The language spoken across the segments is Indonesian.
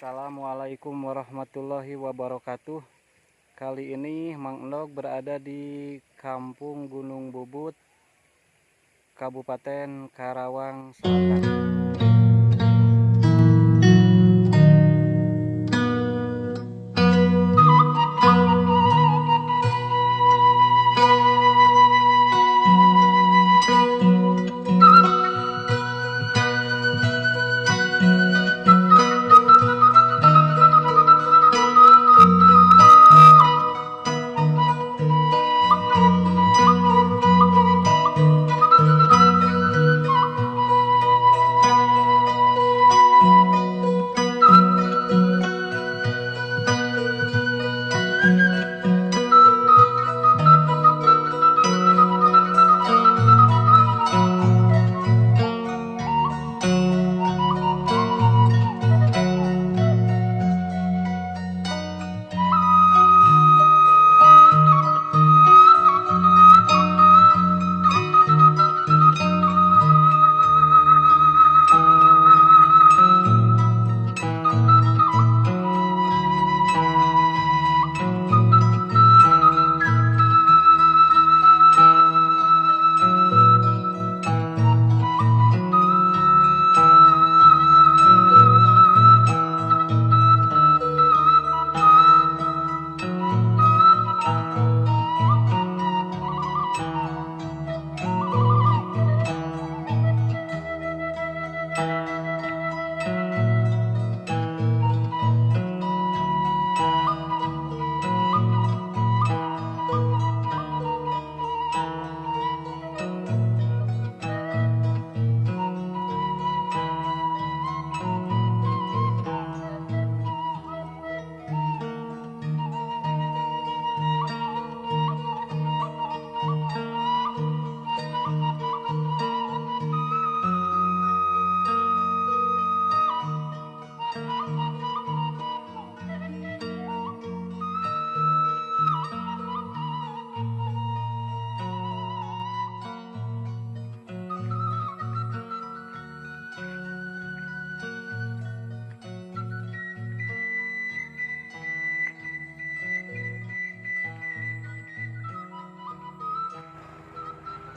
Assalamualaikum warahmatullahi wabarakatuh. Kali ini Mang Endog berada di Kampung Gunung Bubut, Kabupaten Karawang Selatan.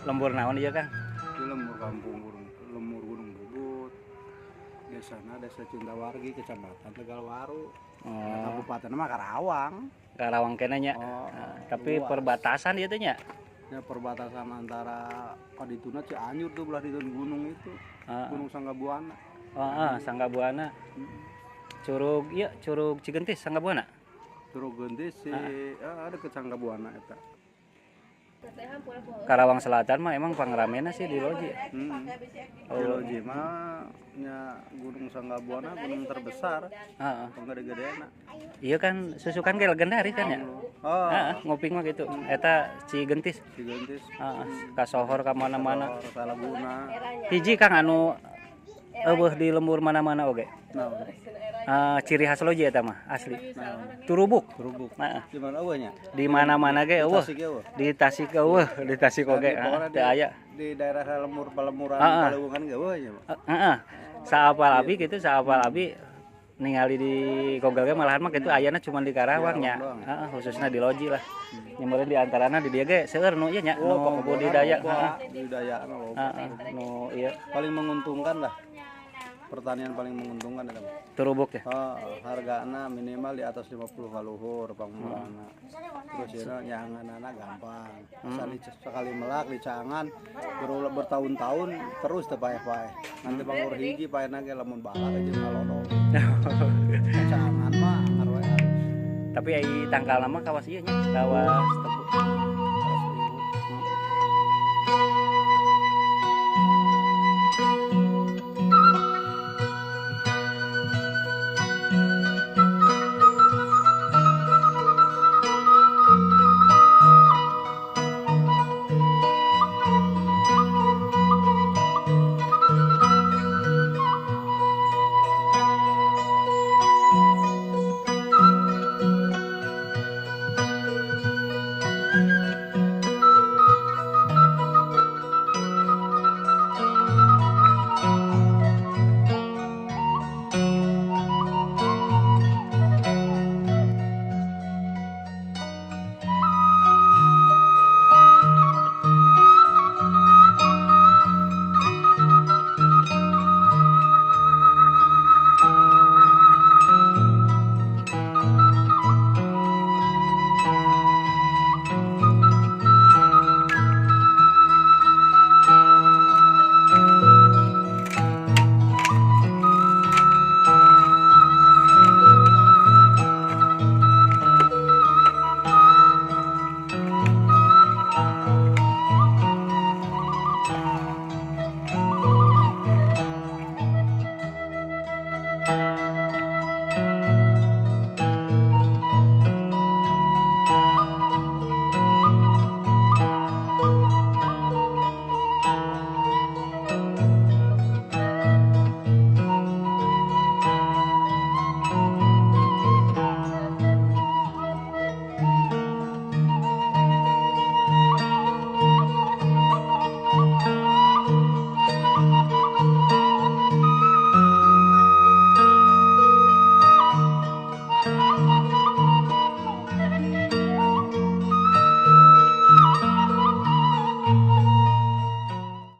Lembur naon ieu Kang? Itu lembur lembur Gunung Bubut. Desana Desa Cintawargi, Kecamatan Tegalwaru. Kabupaten mah Karawang. Karawang kene nya. Tapi luas. perbatasan ieu teh nya. Ya perbatasan antara Kadituna Cianjur tuh belah di gunung itu. Gunung Sanggabuana. Sanggabuana. Curug ieu, Curug Cigentis Sanggabuana. Curug Gentis ada ke Sanggabuana eta. Karawang Selatan mah emang pangramena sih di loji. Di loji mah nya Gunung Sanggabuana gunung terbesar. Penggede-gedeana. Iya kan susukan ge legendaris kan ya. Ngoping mah gitu. Eta Cigentis. Cigentis. Kasohor ka mana-mana. Salaguna. Hiji Kang anu eueuh di lembur mana-mana oge. Ciri khas loji eta mah asli. Turubuk. Di mana eueuhnya? Di mana-mana ge eueuh. Di Tasik eueuh, di Tasik oge teu aya. Di daerah Palemuran Palewungan ge eueuhnya. Saapal abi gitu, saapal abi ningali di Google ge malahan mah kitu ayana cuma di Karawang nya. Khususnya di loji lah. Nyameureun di antarana di dieu ge seueur nu ieu nya, nu budidaya. Budidaya Nu ieu paling menguntungkan lah. Pertanian paling menguntungkan itu. Turubuk ya. Hargana minimal di atas 50 ka luhur pangmurana. Terus ya nyanganana gampang. Sekali melak dicangan bertahun-tahun terus teu paeh-paeh. Nanti panggur hiji paehna ge lamun balak aja ngalono. Cangan mah ngaroe. Tapi ai tangkal nama kawas ieu nya, kawas